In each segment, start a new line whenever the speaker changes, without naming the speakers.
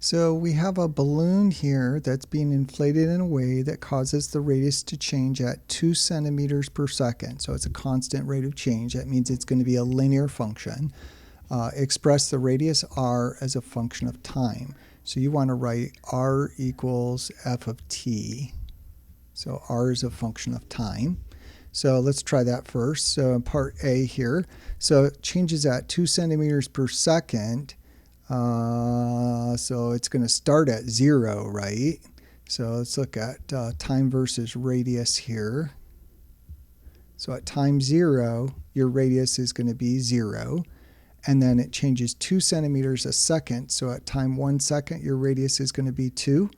So we have a balloon here that's being inflated in a way that causes the radius to change at 2 centimeters per second. So it's a constant rate of change. That means it's going to be a linear function. Express the radius r as a function of time. So you want to write r equals f of t. So r is a function of time. So let's try that first. So in part A here, so it changes at 2 centimeters per second. So it's going to start at 0, right? So let's look at time versus radius here. So at time 0, your radius is going to be 0. And then it changes 2 centimeters a second. So at time 1 second, your radius is going to be 2.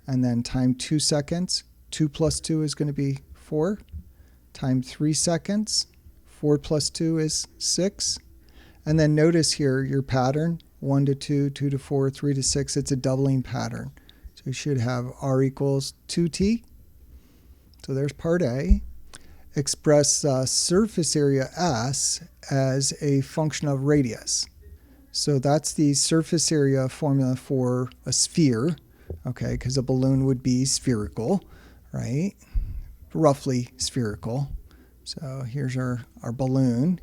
And then time 2 seconds, 2 plus 2 is going to be 4. Time 3 seconds, 4 plus 2 is 6. And then notice here your pattern, 1 to 2, 2 to 4, 3 to 6. It's a doubling pattern. So you should have r equals 2t. So there's part A. Express surface area S as a function of radius. So that's the surface area formula for a sphere, okay, because a balloon would be spherical, right? Roughly spherical. So here's our balloon.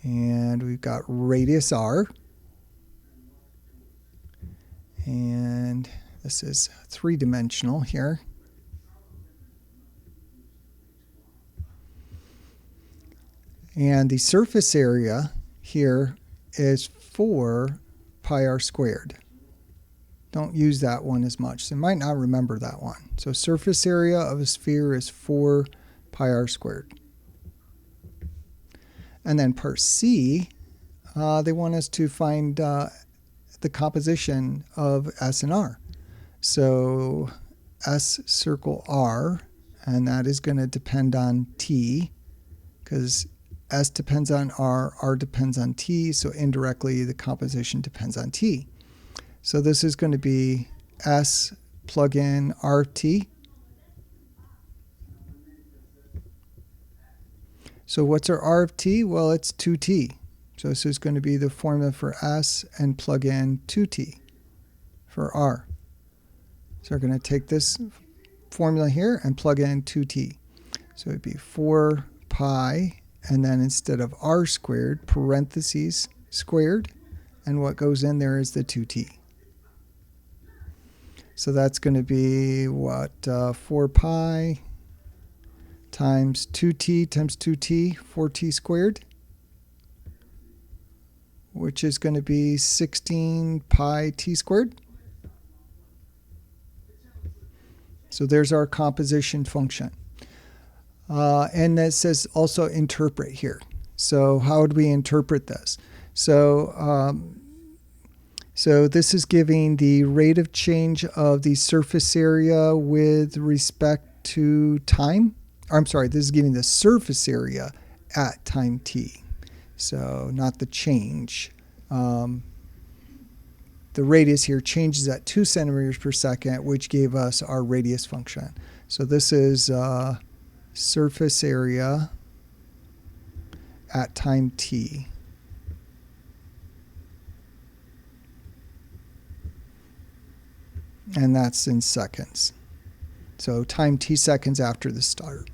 And we've got radius r. And this is three-dimensional here. And the surface area here is 4 pi r squared. Don't use that one as much. So you might not remember that one. So surface area of a sphere is 4 pi r squared. And then part C, they want us to find the composition of S and R. So S circle R, and that is going to depend on T, because S depends on R depends on T, so indirectly the composition depends on T. So this is going to be S plug in RT. So what's our R of T? Well, it's 2T. So this is going to be the formula for S and plug in 2T for R. So we're going to take this formula here and plug in 2T. So it'd be 4 pi, and then instead of R squared, parentheses squared, and what goes in there is the 2T. So that's going to be what, 4 pi times 2t times 2t, 4t squared, which is going to be 16 pi t squared. So there's our composition function. And it says also interpret here. So how would we interpret this? So this is giving the rate of change of the surface area with respect to time. I'm sorry, this is giving the surface area at time t. So not the change. The radius here changes at 2 centimeters per second, which gave us our radius function. So this is surface area at time t. And that's in seconds. So time t seconds after the start.